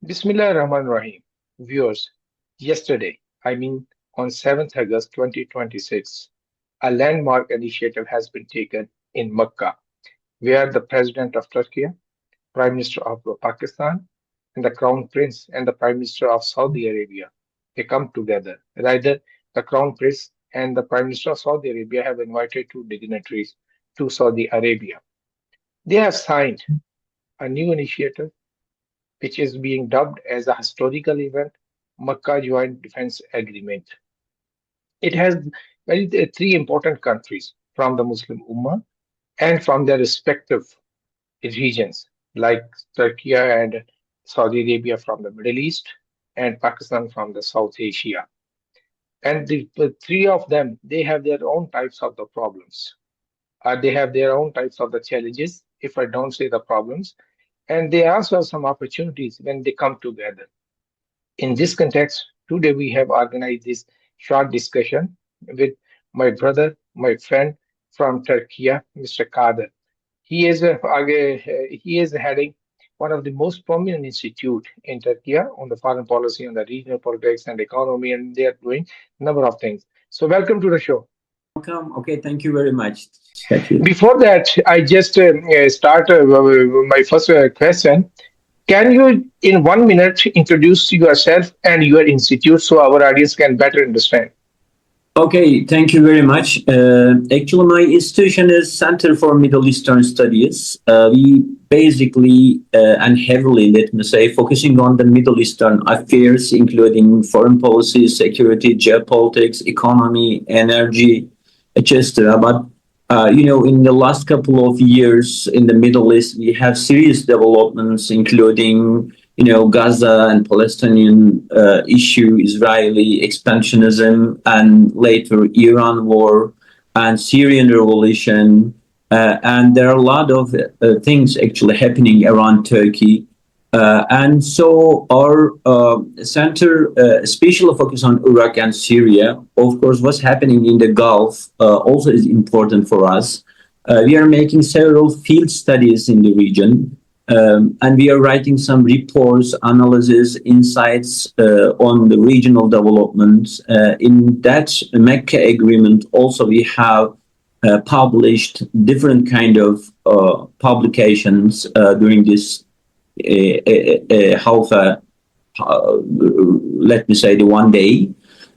Bismillah Rahman Rahim. Viewers, yesterday, on 7th August 2026, a landmark initiative has been taken in Makkah, where the President of Turkey, Prime Minister of Pakistan, and the Crown Prince and the Prime Minister of Saudi Arabia they come together. Rather, the Crown Prince and the Prime Minister of Saudi Arabia have invited two dignitaries to Saudi Arabia. They have signed a new initiative which is being dubbed as a historical event, Makkah Joint Defense Agreement. It has three important countries from the Muslim Ummah and from their respective regions, like Turkey and Saudi Arabia from the Middle East and Pakistan from the South Asia. And the three of them, they have their own types of the problems. They have their own types of the challenges, if I don't say the problems, and they also have some opportunities when they come together. In this context, today we have organized this short discussion with my brother, my friend from Turkey, Mr. Kadir. He is heading one of the most prominent institute in Turkey on the foreign policy, on the regional politics and economy, and they are doing a number of things. So welcome to the show. Welcome. Okay, thank you very much, Shakeel. Before that, I just start my first question. Can you, in 1 minute, introduce yourself and your institute so our audience can better understand? Okay, thank you very much. Actually, my institution is Center for Middle Eastern Studies. We basically and heavily, let me say, focusing on the Middle Eastern affairs, including foreign policy, security, geopolitics, economy, energy, etc. But in the last couple of years in the Middle East, we have serious developments, including Gaza and Palestinian issue, Israeli expansionism, and later Iran war and Syrian revolution. And there are a lot of things actually happening around Turkey. And so our center especially focus on Iraq and Syria. Of course, what's happening in the Gulf also is important for us. We are making several field studies in the region. And we are writing some reports, analysis, insights on the regional developments. In that Mecca agreement, also we have published different kind of publications during this let me say, the 1 day.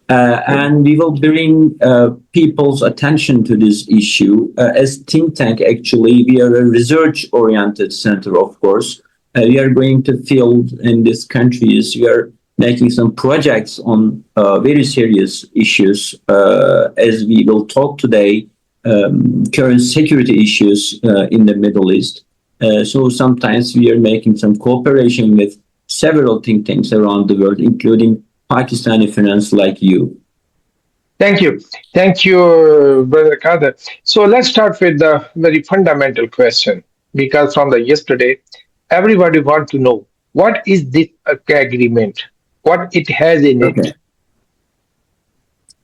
And we will bring people's attention to this issue. As think tank, actually, we are a research-oriented center, of course. We are going to field in these countries. We are making some projects on very serious issues, as we will talk today, current security issues in the Middle East. So sometimes we are making some cooperation with several think tanks around the world, including Pakistani finance like you. Thank you. Thank you, Brother Kader. So let's start with the very fundamental question, because from the yesterday, everybody wants to know what is this agreement, what it has in Okay.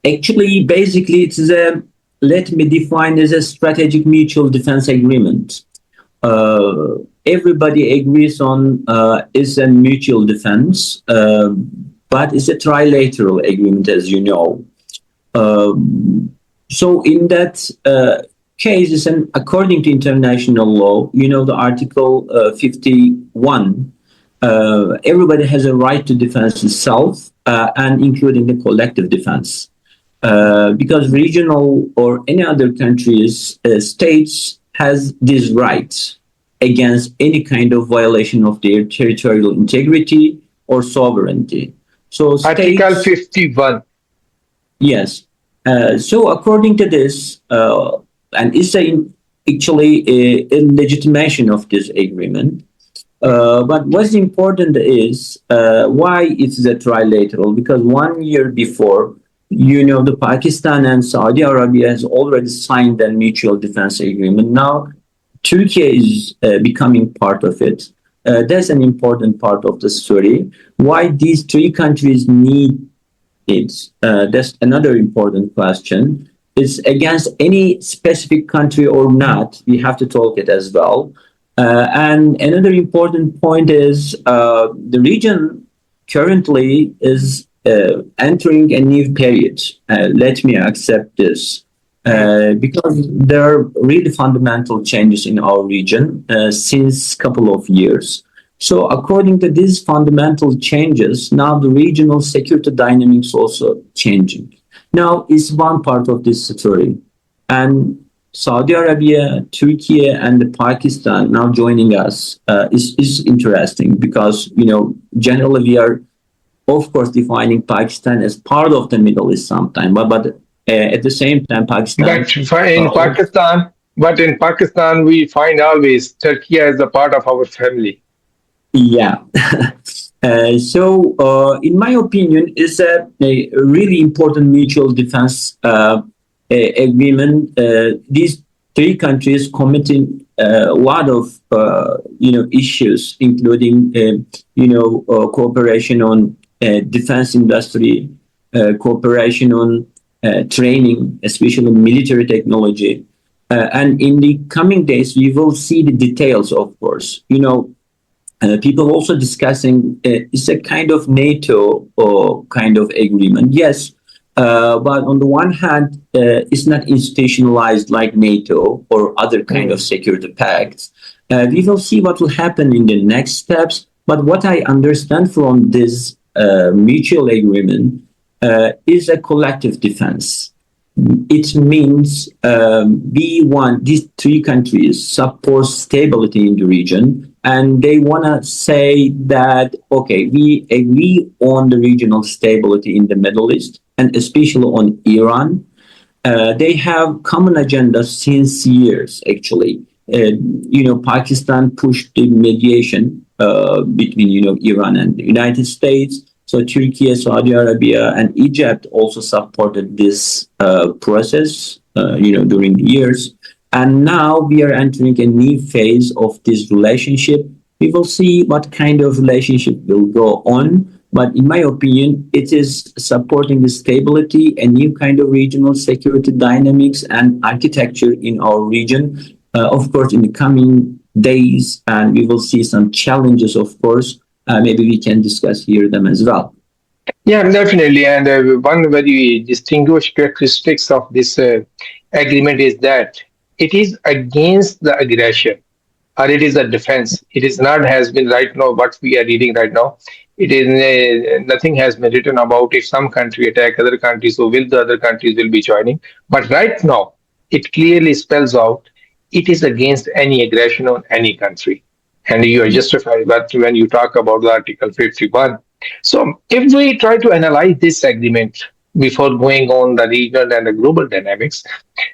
it. Actually, basically, let me define as a strategic mutual defense agreement. Everybody agrees on is a mutual defense, but it's a trilateral agreement, as you know. So in that case, according to international law, the Article 51, everybody has a right to defend itself, and including the collective defense. Because regional or any other countries, states has these rights against any kind of violation of their territorial integrity or sovereignty. So Article states, 51. yes. So according to this, and it's actually a legitimation of this agreement. But what's important is why it's a trilateral, because 1 year before, the Pakistan and Saudi Arabia has already signed a mutual defense agreement. Now, Turkey is becoming part of it. That's an important part of the story. Why these three countries need it? That's another important question. It's against any specific country or not. We have to talk it as well. And another important point is the region currently is entering a new period. Let me accept this Mm. because there are really fundamental changes in our region since couple of years. So according to these fundamental changes, now the regional security dynamics also changing. Now is one part of this story. And Saudi Arabia, Turkey, and Pakistan now joining us is interesting because, generally we are, of course, defining Pakistan as part of the Middle East sometime, but at the same time, Pakistan. In Uh, Pakistan, we find always Turkey as a part of our family. yeah. So, in my opinion, is a really important mutual defense agreement. These three countries committing a lot of issues, including cooperation on defense industry, cooperation on training, especially military technology. And in the coming days, we will see the details, of course. People also discussing it's a kind of NATO or kind of agreement. Yes, but on the one hand, it's not institutionalized like NATO or other kind of Mm. security pacts. We will see what will happen in the next steps. But what I understand from this mutual agreement is a collective defense. It means we want these three countries support stability in the region, and they want to say that okay, we agree on the regional stability in the Middle East, and especially on Iran. They have common agenda since years. Actually, Pakistan pushed the mediation between Iran and the United States. So Turkey, Saudi Arabia, and Egypt also supported this process, during the years. And now we are entering a new phase of this relationship. We will see what kind of relationship will go on. But in my opinion, it is supporting the stability, a new kind of regional security dynamics and architecture in our region. Of course, in the coming days, and we will see some challenges, of course. Maybe we can discuss here them as well. Yeah, definitely. And one very distinguished characteristics of this agreement is that it is against the aggression, or it is a defense. It is not has been right now what we are reading right now. It is nothing has been written about if some country attack other countries, so will the other countries will be joining. But right now, it clearly spells out it is against any aggression on any country, and you are justified. But when you talk about the Article 51, so if we try to analyze this agreement before going on the regional and the global dynamics,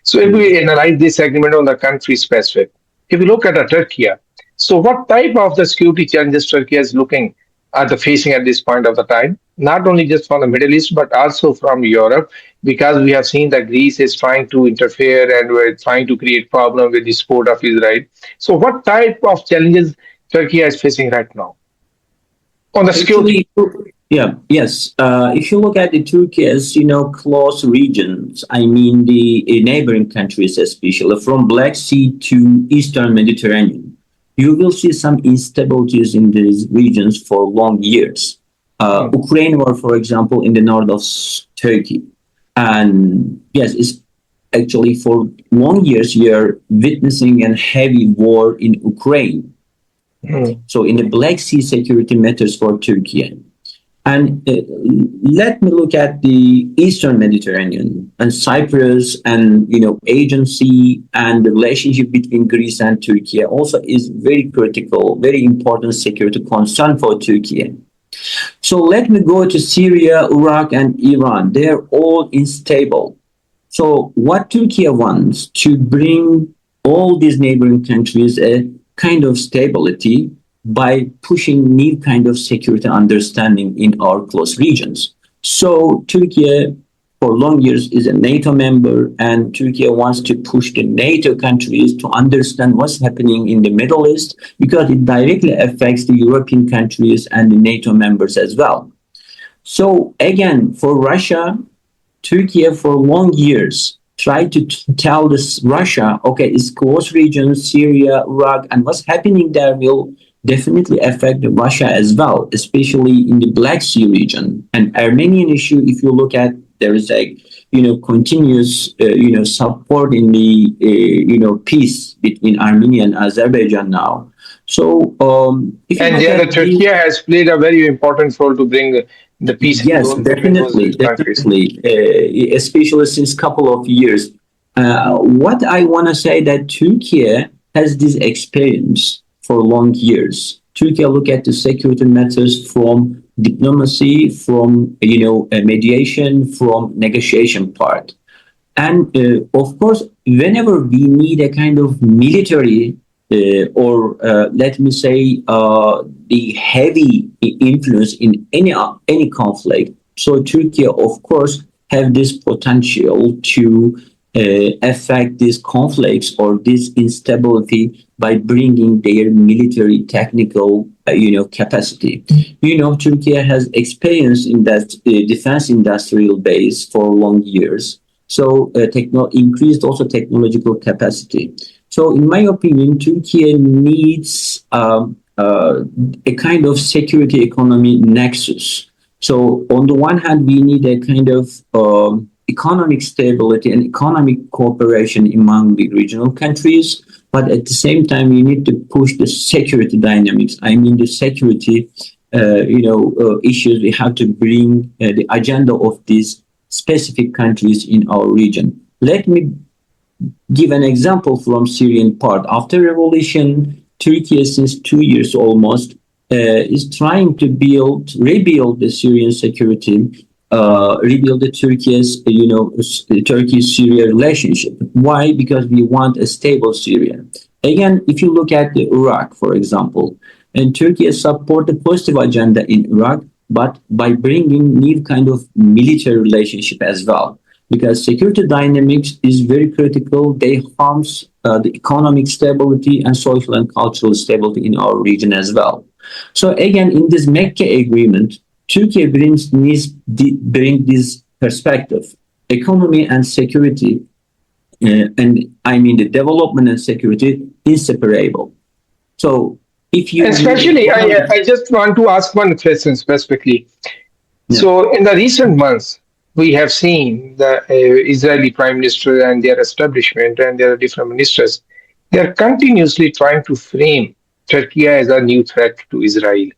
so if we analyze this agreement on the country specific, if we look at Turkey, so what type of the security challenges Turkey is looking at the facing at this point of the time? Not only just from the Middle East, but also from Europe, because we have seen that Greece is trying to interfere and we're trying to create problem with the support of Israel. So what type of challenges Turkey is facing right now on the security? Actually, yeah, yes. If you look at the Turkey as close regions, I mean the neighboring countries, especially from Black Sea to Eastern Mediterranean, you will see some instabilities in these regions for long years. Hmm. Ukraine war, for example, in the north of Turkey, and yes, it's actually for long years we are witnessing a heavy war in Ukraine. Hmm. So in the Black Sea security matters for Turkey. And let me look at the Eastern Mediterranean and Cyprus and agency and the relationship between Greece and Turkey also is very critical, very important security concern for Turkey. So let me go to Syria, Iraq, and Iran. They're all unstable. So what Turkey wants to bring all these neighboring countries a kind of stability by pushing new kind of security understanding in our close regions. So Turkey for long years is a NATO member and Turkey wants to push the NATO countries to understand what's happening in the Middle East because it directly affects the European countries and the NATO members as well. So again, for Russia, Turkey for long years try to tell this Russia, okay, it's close region, Syria, Iraq, and what's happening there will definitely affect Russia as well, especially in the Black Sea region. And Armenian issue, if you look at, there is a continuous support in the peace between Armenia and Azerbaijan now. So if you And look there, the at the Turkey has played a very important role to bring the peace in yes, between those definitely, countries. definitely, especially since couple of years. What I want to say that Turkey has this experience for long years. Turkey look at the security matters from diplomacy, from mediation, from negotiation part. And of course, whenever we need a kind of military or let me say the heavy influence in any conflict, so Turkey, of course, have this potential to affect these conflicts or this instability by bringing their military technical capacity. Turkey has experience in that defense industrial base for long years, so increased also technological capacity. So in my opinion, Turkey needs a kind of security economy nexus. So on the one hand, we need a kind of economic stability and economic cooperation among the regional countries, but at the same time, we need to push the security dynamics. I mean, the security, issues. We have to bring the agenda of these specific countries in our region. Let me give an example from Syrian part. After revolution, Turkey, since 2 years almost, is trying to rebuild the Syrian security, rebuild the Turkey-Syria relationship. Why? Because we want a stable Syria. Again, if you look at the Iraq, for example, and Turkey has supported positive agenda in Iraq, but by bringing new kind of military relationship as well, because security dynamics is very critical. They harms the economic stability and social and cultural stability in our region as well. So again, in this Mecca agreement, Turkey bring this perspective, economy and security, and I mean the development and security inseparable. So if you need Especially, economic, I just want to ask one question specifically. yeah. So, in the recent months, we have seen the Israeli Prime Minister and their establishment and their different ministers. They are continuously trying to frame Turkey as a new threat to Israel.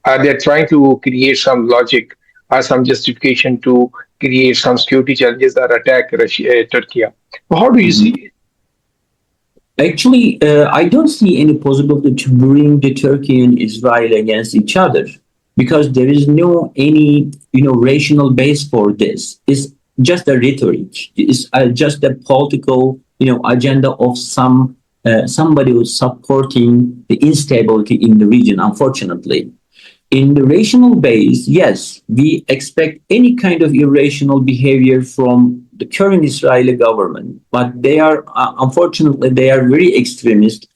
They are trying to create some logic or some justification to create some security challenges that attack Russia, Turkey. How do you see Mhm. it? Actually, I don't see any possibility to bring the Turkey and Israel against each other because there is no any rational base for this. It's just a rhetoric. It's just a political agenda of somebody who's supporting the instability in the region. Unfortunately, in the rational base, yes, we expect any kind of irrational behavior from the current Israeli government, but they are, unfortunately, they are very extremist.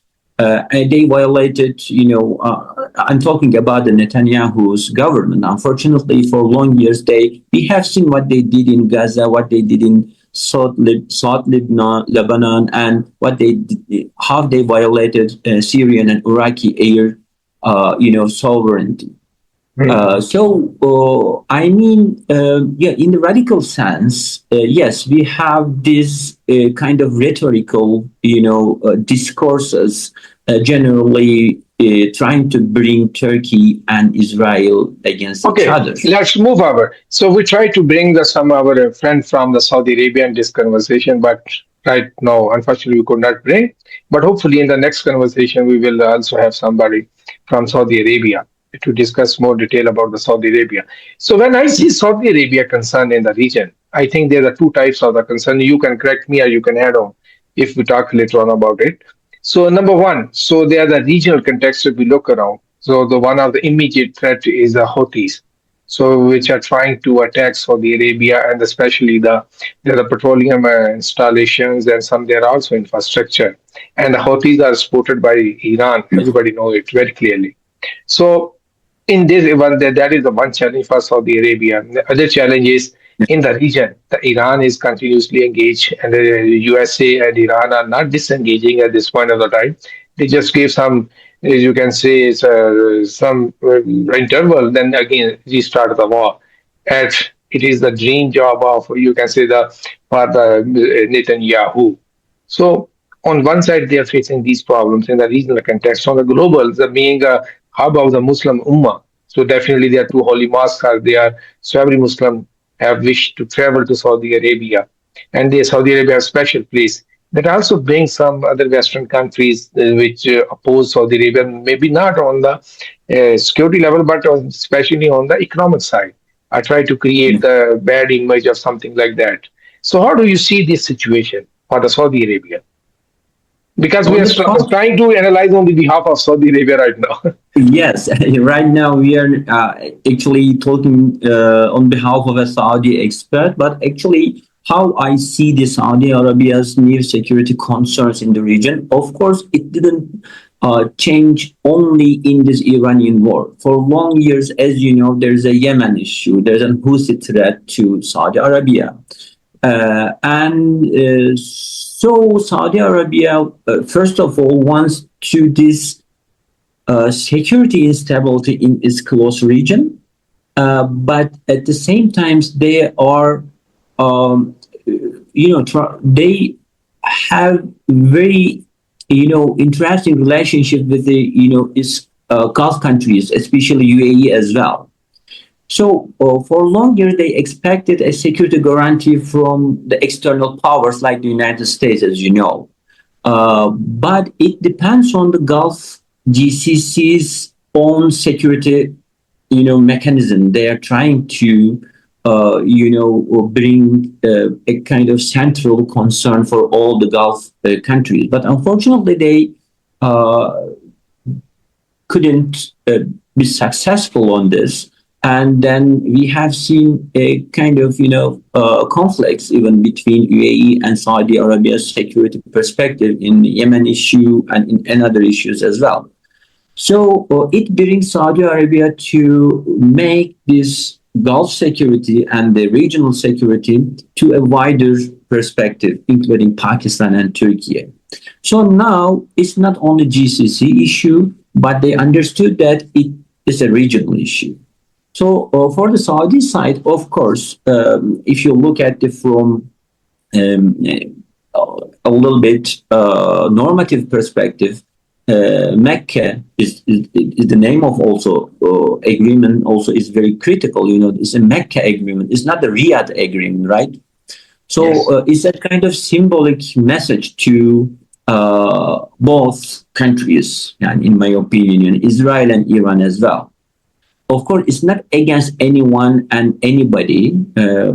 And they violated, I'm talking about the Netanyahu's government. Unfortunately, for long years, we have seen what they did in Gaza, what they did in South Lebanon, and how they violated Syrian and Iraqi air, sovereignty. I mean, yeah, in the radical sense, yes, we have this kind of rhetorical, discourses generally trying to bring Turkey and Israel against each Okay, other. let's move over. So we try to bring some our friend from the Saudi Arabia in this conversation, but right now, unfortunately, we could not bring. But hopefully, in the next conversation, we will also have somebody from Saudi Arabia to discuss more detail about the Saudi Arabia. So when I see Saudi Arabia concern in the region, I think there are two types of the concern. You can correct me or you can add on if we talk later on about it. So number one, so there are the regional context if we look around. So the one of the immediate threat is the Houthis, so which are trying to attack Saudi Arabia and especially there are petroleum installations and some there are also infrastructure. And the Houthis are supported by Iran. Everybody know it very clearly. So in this event, that is the one challenge for Saudi Arabia. The other challenge is in the region. The Iran is continuously engaged, and the USA and Iran are not disengaging at this point of the time. They just gave some, as you can say, some interval, then again restart the war. And it is the dream job of, you can say, the for the Netanyahu. So on one side, they are facing these problems in the regional context. On the global, the being a hub of the Muslim Ummah. So definitely, there are two holy mosques are there. So every Muslim have wished to travel to Saudi Arabia, and the Saudi Arabia has special place. That also brings some other Western countries which oppose Saudi Arabia, maybe not on the security level, but especially on the economic side. I try to create the bad image of something like that. So, how do you see this situation for the Saudi Arabia? Because we On are the cost, trying to analyze on the behalf of Saudi Arabia right now. yes, right now we are actually talking on behalf of a Saudi expert, but actually, how I see the Saudi Arabia's new security concerns in the region, of course, it didn't change only in this Iranian war. For long years, as you know, there's a Yemen issue, there's a Houthi threat to Saudi Arabia. And so Saudi Arabia, first of all, wants to this security instability in its close region, but at the same time, they are, um, they have very, interesting relationship with the, its Gulf countries, especially UAE as well. So for long years, they expected a security guarantee from the external powers like the United States, as you know. But it depends on the Gulf GCC's own security, mechanism. They are trying to, bring a kind of central concern for all the Gulf countries. But unfortunately, they uh, couldn't be successful on this. And then we have seen a kind of, conflicts even between UAE and Saudi Arabia's security perspective in the Yemen issue and in another issues as well. So it brings Saudi Arabia to make this Gulf security and the regional security to a wider perspective, including Pakistan and Turkey. So now it's not only GCC issue, but they understood that it is a regional issue. So for the Saudi side, of course, if you look at it from um, a little bit normative perspective, Mecca is the name of also agreement. Also, is very critical. It's a Mecca agreement. It's not the Riyadh agreement, right? So Yes. it's a kind of symbolic message to both countries, and in my opinion, Israel and Iran as well. Of course, it's not against anyone and anybody,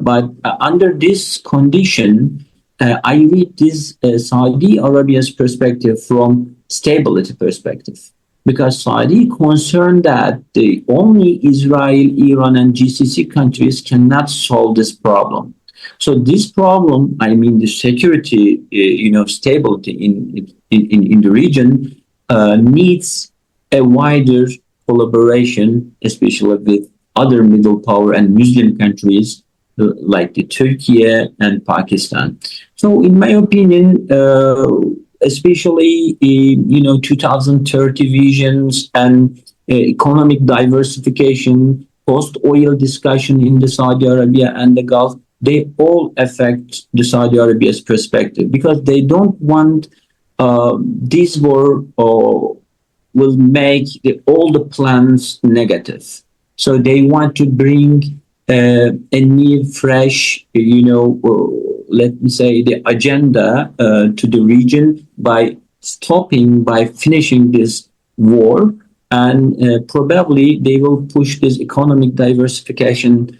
but under this condition, I read this Saudi Arabia's perspective from stability perspective, because Saudi concerned that the only Israel, Iran, and GCC countries cannot solve this problem. So this problem, I mean, the security, stability in the region needs a wider collaboration, especially with other middle power and Muslim countries like the Turkey and Pakistan. So, in my opinion, especially 2030 visions and economic diversification, post-oil discussion in the Saudi Arabia and the Gulf, they all affect the Saudi Arabia's perspective, because they don't want this war will make all the plans negative. So they want to bring a new, fresh, let me say, the agenda to the region by finishing this war, and probably they will push this economic diversification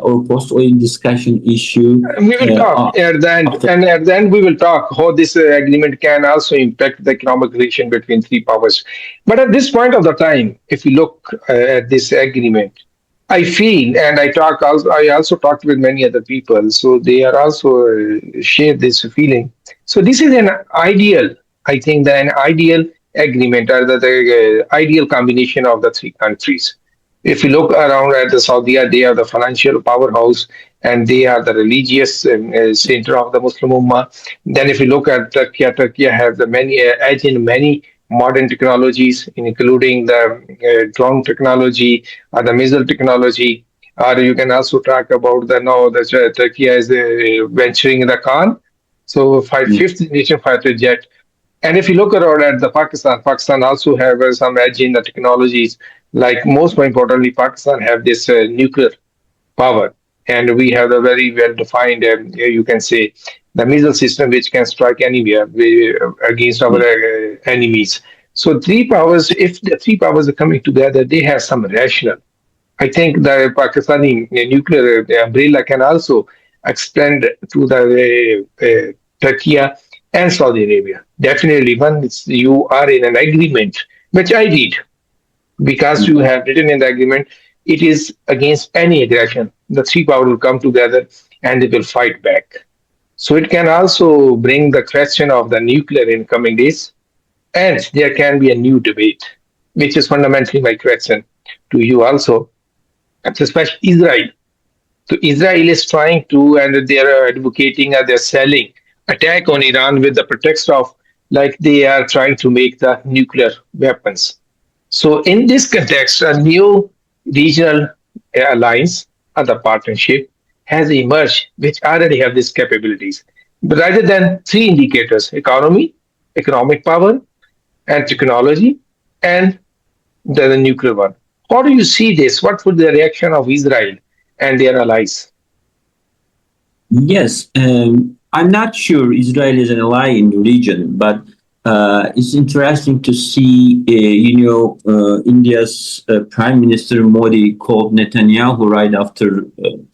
or post-oil discussion issue We will talk at the end, after. and at the end we will talk how this agreement can also impact the economic relation between three powers. But at this point of the time, if you look at this agreement, I feel, and I also talked with many other people, so they are also share this feeling. So this is an ideal, I think, that an ideal agreement, or the ideal combination of the three countries. If you look around at the Saudi, they are the financial powerhouse and they are the religious center of the Muslim Ummah. Then, if you look at Turkey, Turkey has the many edge in many modern technologies, including the drone technology or the missile technology. Or you can also talk about the now the Turkey is venturing in the Khan, so fifth generation fighter jet. And if you look around at the Pakistan, Pakistan also have some edge in the technologies. Like most importantly, Pakistan have this nuclear power, and we have a very well defined, you can say, the missile system which can strike anywhere against our enemies. So three powers, if the three powers are coming together, they have some rationale. I think the Pakistani nuclear umbrella can also extend to the Turkey and Saudi Arabia. Definitely, once you are in an agreement, which I did, because you have written in the agreement, it is against any aggression. The three powers will come together and they will fight back. So it can also bring the question of the nuclear in coming days, and there can be a new debate, which is fundamentally my question to you also, especially Israel. So Israel is trying to, and they are advocating, they're selling attack on Iran with the pretext of like they are trying to make the nuclear weapons. So in this context, a new regional alliance or the partnership has emerged, which already have these capabilities. But rather than three indicators: economy, economic power, and technology, and the nuclear one. How do you see this? What would the reaction of Israel and their allies? Yes, I'm not sure Israel is an ally in the region, but it's interesting to see, India's Prime Minister Modi called Netanyahu right after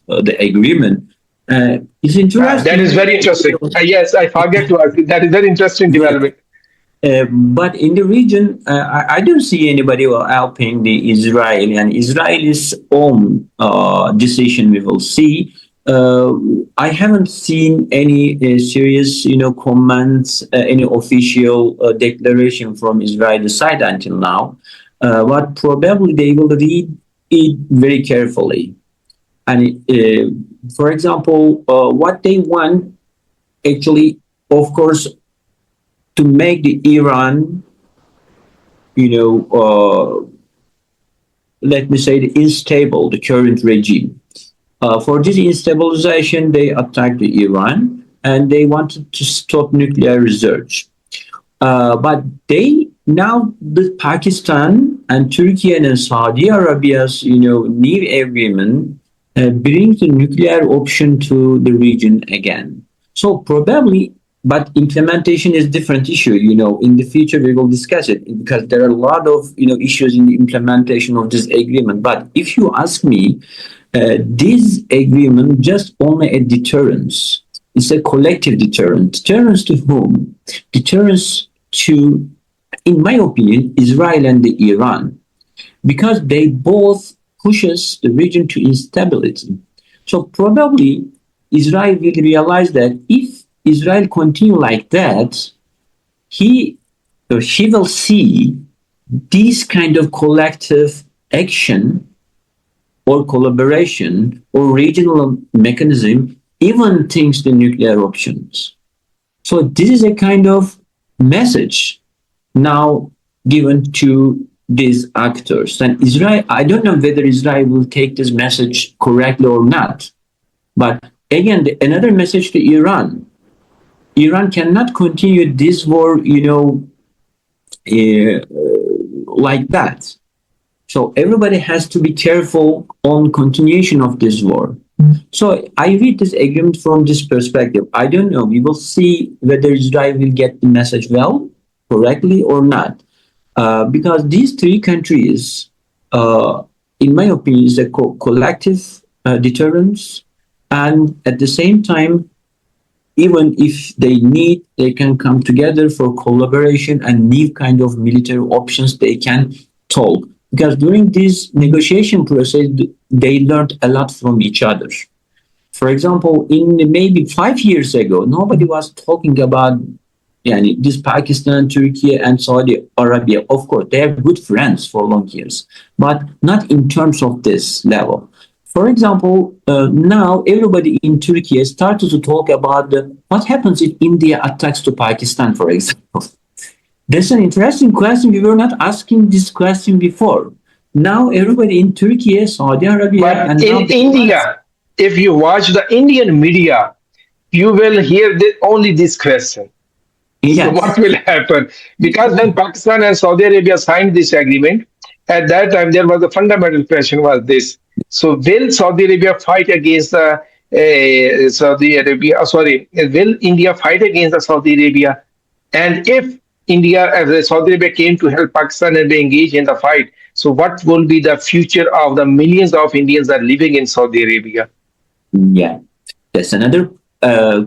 the agreement. It's That is interesting. very interesting. Yes, I forget to ask you. That is very interesting development. But in the region, I don't see anybody helping the Israel and Israel's own decision. We will see. Uh, I haven't seen any serious, comments, any official declaration from Israel's side until now. But probably they will read it very carefully. And for example, what they want actually, of course, to make the Iran, you know, let me say, the unstable, the current regime. For this instabilization, they attacked the Iran and they wanted to stop nuclear research. But they now, the Pakistan and Turkey and Saudi Arabia's, new agreement brings the nuclear option to the region again. So probably, but implementation is different issue. In the future we will discuss it because there are a lot of issues in the implementation of this agreement. But if you ask me, this agreement just only a deterrence. It's a collective deterrent. Deterrence to whom? Deterrence to, in my opinion, Israel and the Iran, because they both pushes the region to instability. So probably Israel will realize that if Israel continue like that, he or she will see this kind of collective action or collaboration or regional mechanism even thinks the nuclear options. So this is a kind of message now given to these actors. And Israel, I don't know whether Israel will take this message correctly or not. But again, another message to Iran. Iran cannot continue this war, like that. So everybody has to be careful on continuation of this war. So I read this agreement from this perspective. I don't know. We will see whether Israel will get the message well, correctly or not. Because these three countries, in my opinion, is a collective deterrence. And at the same time, even if they need, they can come together for collaboration and new kind of military options they can talk. Because during this negotiation process, they learned a lot from each other. For example, in maybe 5 years ago, nobody was talking about Yani this Pakistan, Turkey, and Saudi Arabia, of course, they are good friends for long years, but not in terms of this level. For example, now everybody in Turkey started to talk about what happens if India attacks to Pakistan, for example. That's an interesting question. We were not asking this question before. Now everybody in Turkey, Saudi Arabia, But and in now the US. India, if you watch the Indian media, you will hear only this question. So what Yes, will happen? Because when Pakistan and Saudi Arabia signed this agreement, at that time there was a fundamental question was this. So will Saudi Arabia fight against the Saudi Arabia? Sorry, will India fight against the Saudi Arabia? And if India, as Saudi Arabia came to help Pakistan and they engage in the fight, so what will be the future of the millions of Indians that are living in Saudi Arabia? yeah. That's another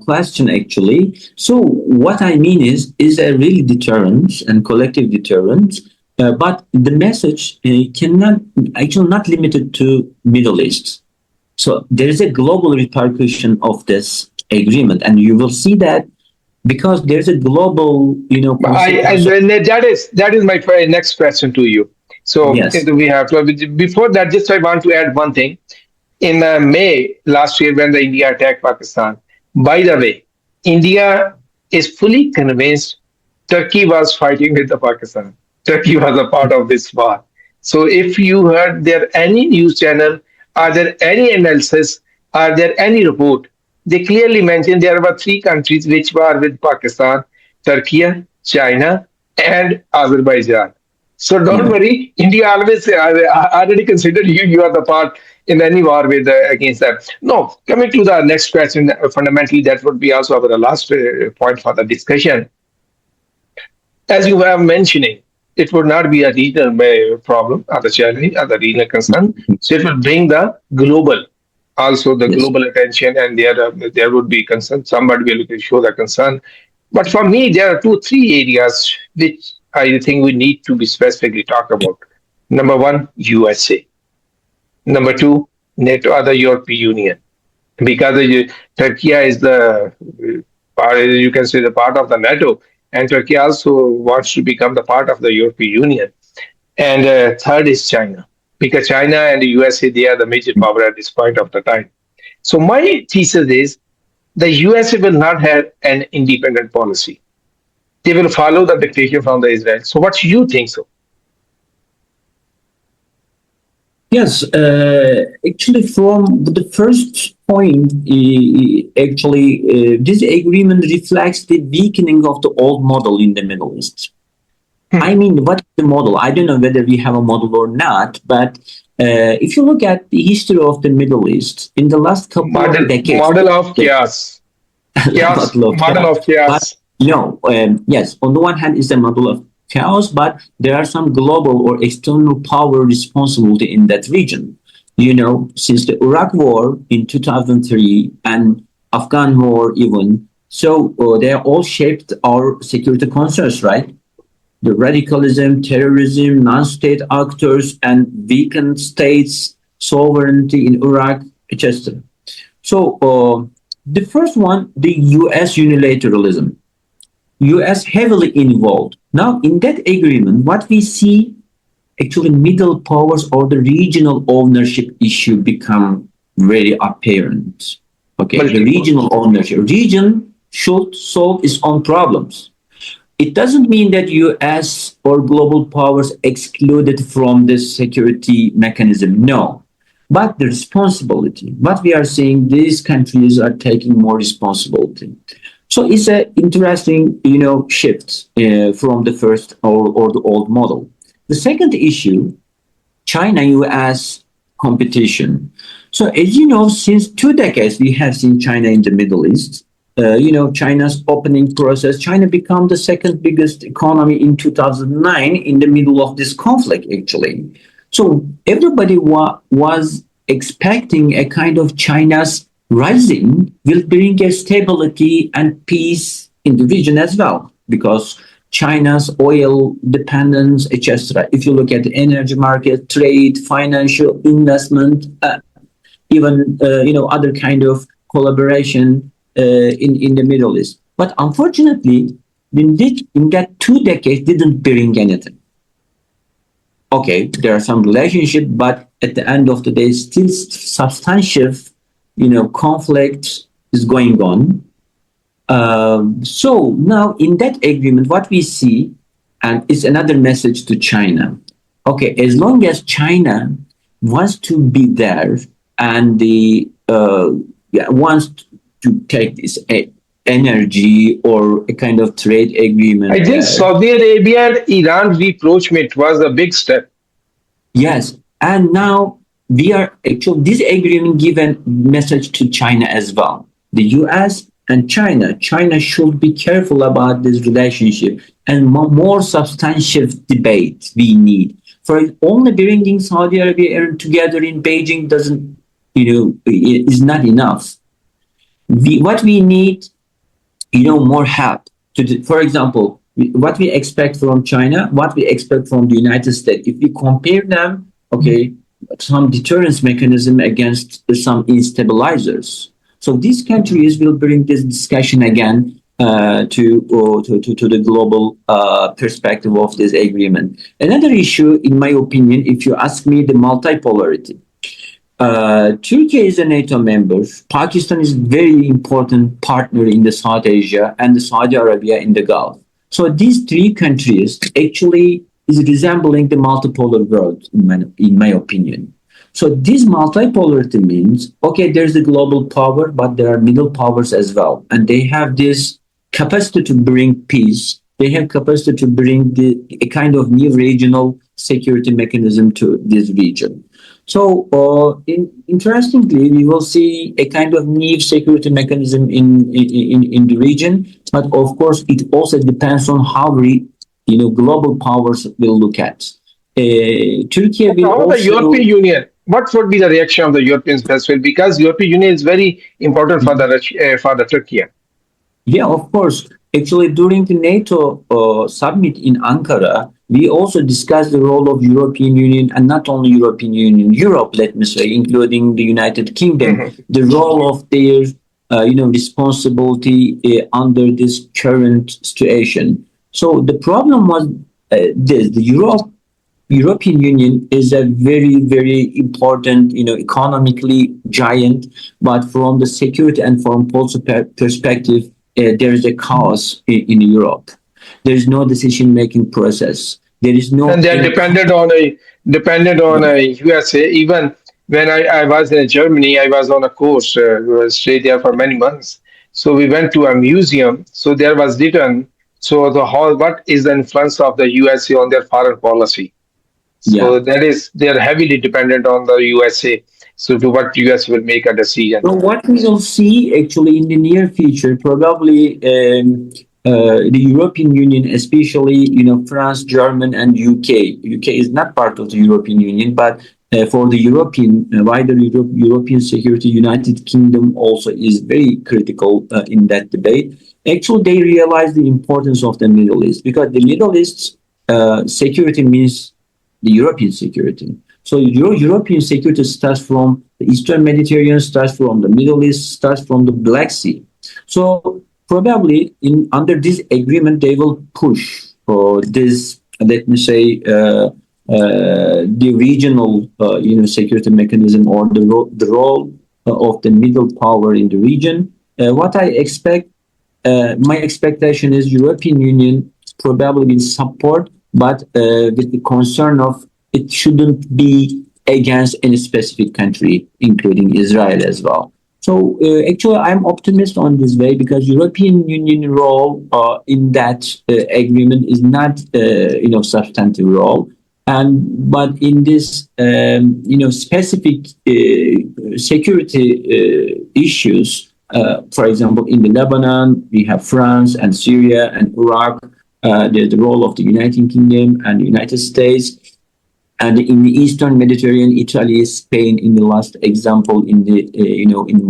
question, actually. So what I mean is a really deterrence and collective deterrence, but the message cannot actually not limited to Middle East. So there is a global repercussion of this agreement, and you will see that because there's a global, I consequence of that is my next question to you. So yes. we have to, before that, just I want to add one thing. In May last year, when the India attacked Pakistan, by the way, India is fully convinced Turkey was fighting with the Pakistan. Turkey was a part of this war. So if you heard there any news channel, are there any analysis, are there any report, they clearly mentioned there were three countries which were with Pakistan: Turkey, China, and Azerbaijan. So don't Yeah. worry, India always already considered you. You are the part in any war with against them. No, coming to the next question, fundamentally that would be also our last point for the discussion. As you were mentioning, it would not be a regional problem or the challenge or the regional concern. So it will bring the global, also the Yes. global attention, and there would be concern. Somebody will show the concern. But for me, there are two, three areas which I think we need to be specifically talk about. Number one, USA. Number two, NATO or the European Union, because Turkey is the part, you can say the part of the NATO, and Turkey also wants to become the part of the European Union. And third is China, because China and the USA, they are the major power at this point of the time. So my thesis is the USA will not have an independent policy. They will follow the dictation from the Israel. So what you think so? Yes, actually, from the first point, this agreement reflects the weakening of the old model in the Middle East. I Hmm. mean, what is the model? I don't know whether we have a model or not, but if you look at the history of the Middle East in the last couple of decades, Model of the chaos. Chaos, model of model chaos. of But chaos. no, yes, on the one hand, it's a model of chaos, but there are some global or external power responsibility in that region. Since the Iraq War in 2003 and Afghan War even, so they are all shaped our security concerns, right? The radicalism, terrorism, non-state actors, and weakened states' sovereignty in Iraq, etc. So the first one, the U.S. unilateralism. U.S. heavily involved. Now, in that agreement, what we see actually middle powers or the regional ownership issue become very apparent. Okay, the Multiple. regional ownership. Region should solve its own problems. It doesn't mean that US or global powers excluded from this security mechanism. No. But the responsibility, what we are seeing, these countries are taking more responsibility. So it's an interesting, shift from the first or the old model. The second issue, China-US competition. So as you know, since 2 decades, we have seen China in the Middle East. China's opening process. China became the second biggest economy in 2009 in the middle of this conflict, actually. So everybody was expecting a kind of China's rising will bring a stability and peace in the region as well, because China's oil dependence, etc. If you look at the energy market, trade, financial investment, even other kind of collaboration in the Middle East. But unfortunately, in that 2 decades didn't bring anything. Okay, there are some relationship, but at the end of the day, still substantial, conflict is going on. So now in that agreement, what we see, and it's another message to China. Okay, as long as China wants to be there and wants to take this energy or a kind of trade I agreement think there. Saudi Arabia and Iran rapprochement was a big step. Yes, and now we are actually this agreement given message to China as well. The U.S. and China should be careful about this relationship and more substantial debate we need. For only bringing Saudi Arabia together in Beijing doesn't, is not enough. What we need, more help. For example, what we expect from China, what we expect from the United States. If we compare them, okay, some deterrence mechanism against some instabilizers. So these countries will bring this discussion again to the global perspective of this agreement. Another issue, in my opinion, if you ask me, the multipolarity. Turkey is a NATO member. Pakistan is a very important partner in the South Asia and the Saudi Arabia in the Gulf. So these three countries actually is resembling the multipolar world in my opinion. So this multipolarity means, okay, there's a global power, but there are middle powers as well. And they have this capacity to bring peace. They have capacity to bring a kind of new regional security mechanism to this region. So, interestingly, we will see a kind of new security mechanism in the region, but of course, it also depends on how global powers will look at. Turkey But will how about the also, European Union? What would be the reaction of the Europeans as well? Because European Union is very important for the Turkey. yeah, of course. Actually, during the NATO summit in Ankara, we also discussed the role of European Union and not only European Union, Europe, let me say, including the United Kingdom, Mhm. the role of their, responsibility under this current situation. So the problem was this: the European Union is a very, very important, economically giant, but from the security and foreign policy perspective, there is a chaos in Europe. There is no decision-making process. There is And no they are any. dependent on a USA. Even when I was in Germany, I was on a course, stayed there for many months. So we went to a museum. So there was written, so the whole what is the influence of the USA on their foreign policy? Yeah. So that is they are heavily dependent on the USA. So to what US will make a decision. So what we will see actually in the near future, probably the European Union, especially France, German, and UK. UK is not part of the European Union, but for the wider European security, United Kingdom also is very critical in that debate. Actually, they realize the importance of the Middle East because the Middle East security means the European security. So European security starts from the Eastern Mediterranean, starts from the Middle East, starts from the Black Sea. So probably under this agreement, they will push for this, let me say, the regional, security mechanism or the role of the middle power in the region. What I expect, my expectation is European Union probably will support, but with the concern of it shouldn't be against any specific country, including Israel as well. So actually, I'm optimist on this way because European Union role in that agreement is not, substantive role, and but in this, specific security issues, for example, in the Lebanon, we have France and Syria and Iraq. There's the role of the United Kingdom and the United States. And in the Eastern Mediterranean, Italy, Spain, in the last example, in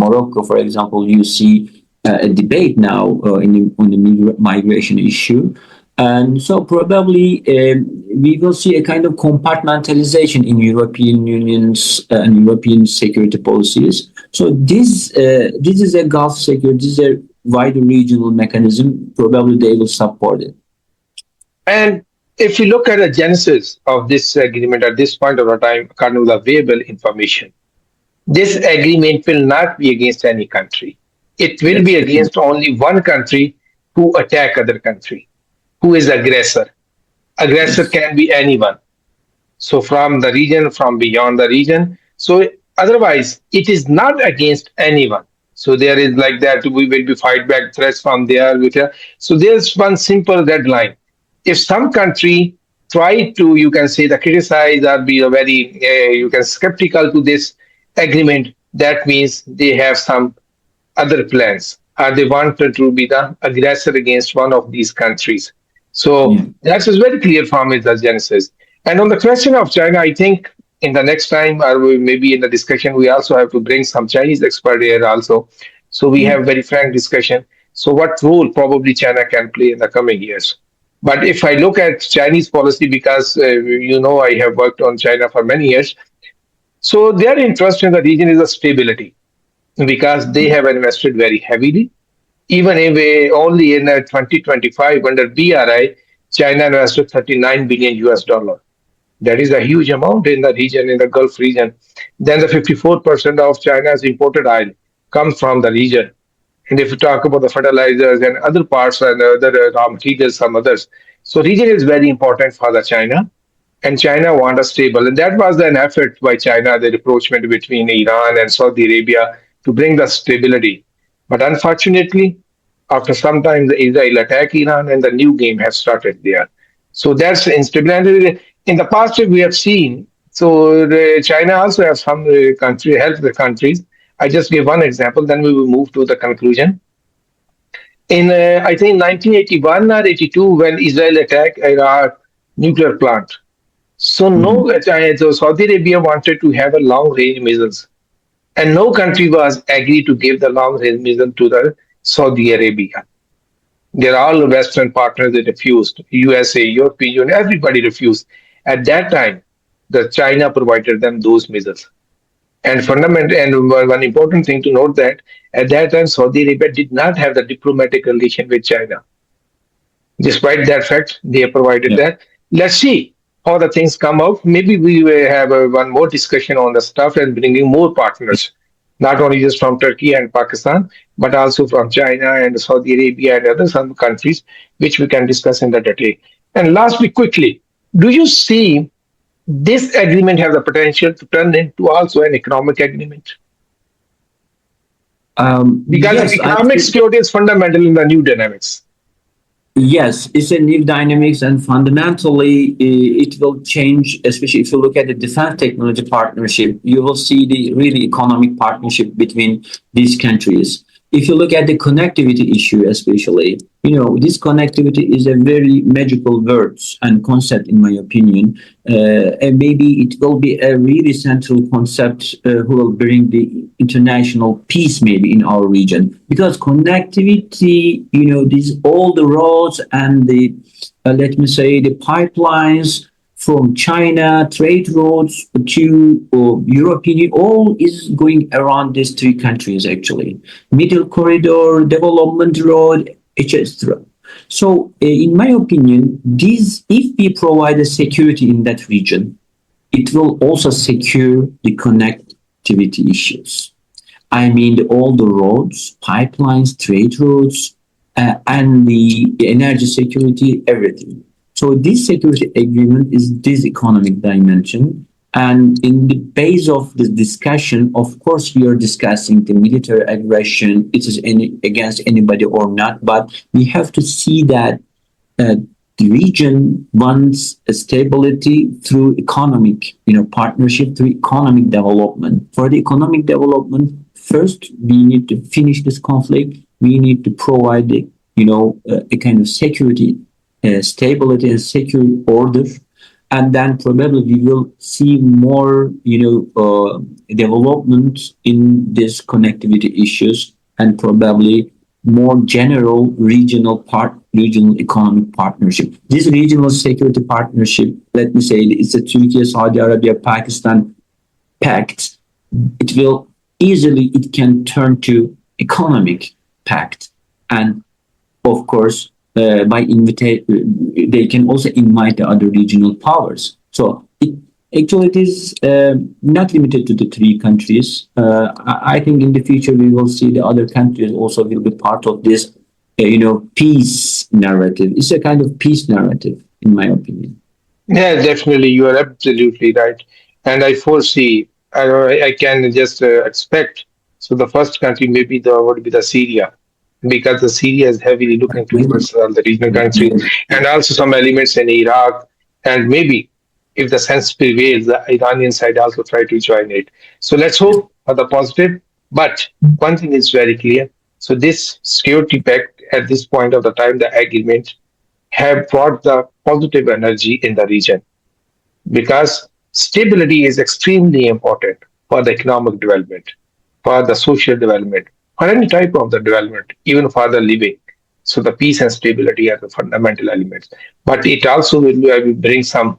Morocco, for example, you see a debate now on the migration issue. And so probably we will see a kind of compartmentalization in European Union's and European security policies. So this is a Gulf security, this is a wider regional mechanism, probably they will support it. And if you look at the genesis of this agreement at this point of the time, according to the available information, this agreement will not be against any country. It will Yes, be definitely. against only one country who attack other country, who is aggressor. Aggressor Yes. can be anyone. So from the region, from beyond the region. So otherwise, it is not against anyone. So there is like that. We will be fight back threats from there. So there's one simple deadline. If some country try to, you can say, the criticize or be a very, you can skeptical to this agreement, that means they have some other plans. They wanted to be the aggressor against one of these countries. So Yeah. that is very clear from it, the genesis. And on the question of China, I think in the next time, or maybe in the discussion, we also have to bring some Chinese expert here also. So we Yeah. have very frank discussion. So what role probably China can play in the coming years? But if I look at Chinese policy, because I have worked on China for many years, so their interest in the region is a stability because they have invested very heavily. Even if only in 2025 under BRI, China invested 39 billion US dollar. That is a huge amount in the region, in the Gulf region. Then the 54% of China's imported oil comes from the region. And if you talk about the fertilizers and other parts and other raw materials, some others. So region is very important for the China and China want a stable. And that was an effort by China, the rapprochement between Iran and Saudi Arabia to bring the stability. But unfortunately, after some time, the Israel attacked Iran and the new game has started there. So that's instability. In the past, we have seen, so China also has some country, help the countries. I just give one example, then we will move to the conclusion. In, I think, 1981 or 82, when Israel attacked Iraq nuclear plant, so Mhm. no, so Saudi Arabia wanted to have a long range missiles, and no country was agreed to give the long range missile to the Saudi Arabia. They're all Western partners. They refused. USA, European Union, everybody refused. At that time, the China provided them those missiles. And fundamental and one important thing to note that at that time Saudi Arabia did not have the diplomatic relation with China. Despite that fact, they have provided Yeah. that. Let's see how the things come out. Maybe we will have one more discussion on the stuff and bringing more partners, not only just from Turkey and Pakistan, but also from China and Saudi Arabia and other some countries, which we can discuss in the detail. And lastly, quickly, do you see this agreement have the potential to turn into also an economic agreement? Because Yes, I economic think. security is fundamental in the new dynamics. Yes, it's a new dynamics, and fundamentally, it will change. Especially if you look at the defense technology partnership, you will see the really economic partnership between these countries. If you look at the connectivity issue, especially, this connectivity is a very magical word and concept, in my opinion. And maybe it will be a really central concept who will bring the international peace maybe in our region, because connectivity, these all the roads and the let me say the pipelines from China, trade roads to European Union, all is going around these three countries actually. Middle corridor, development road, etc. So, in my opinion, if we provide a security in that region, it will also secure the connectivity issues. I mean, all the roads, pipelines, trade routes, and the energy security, everything. So this security agreement is this economic dimension. And in the base of the discussion, of course, we are discussing the military aggression, it is against anybody or not, but we have to see that uh, the region wants a stability through economic, partnership through economic development. For the economic development, first we need to finish this conflict. We need to provide, a kind of security, stability, and secure order, and then probably we will see more, development in this connectivity issues, and probably more general regional economic partnership. This regional security partnership, let me say, it's a Turkey, Saudi Arabia, Pakistan pact. It can turn to economic pact. and of course, they can also invite the other regional powers. So actually, it is not limited to the three countries. I think in the future we will see the other countries also will be part of this, peace narrative. It's a kind of peace narrative, in my opinion. Yeah, definitely. You are absolutely right. And I foresee, I can just expect. So the first country maybe the would be the Syria, because the Syria is heavily looking towards the regional countries, and also some elements in Iraq, and maybe if the sense prevails, the Iranian side also try to join it. So let's hope for the positive. But one thing is very clear. So this security pact at this point of the time, the agreement have brought the positive energy in the region because stability is extremely important for the economic development, for the social development, for any type of the development, even for the living. So the peace and stability are the fundamental elements. But it also will bring some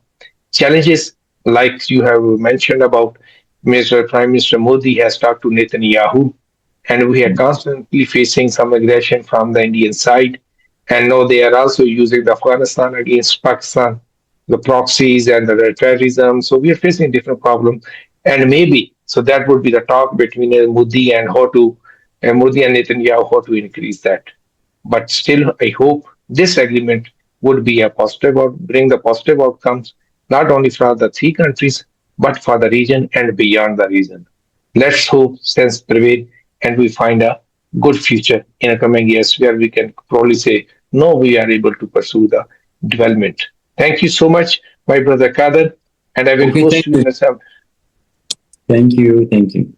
challenges, like you have mentioned about Mr. Prime Minister Modi has talked to Netanyahu, and we are constantly facing some aggression from the Indian side. And now they are also using the Afghanistan against Pakistan, the proxies and the terrorism. So we are facing different problems. And maybe so that would be the talk between Modi and how to Modi and Netanyahu how to increase that. But still, I hope this agreement would be a positive or bring the positive outcomes not only for the three countries but for the region and beyond the region. Let's hope sense prevail and we find a good future in the coming years where we can probably say, no, we are able to pursue the development. Thank you so much, my brother Kadir, and I will Okay, thank host you you. in a Thank you. Thank you.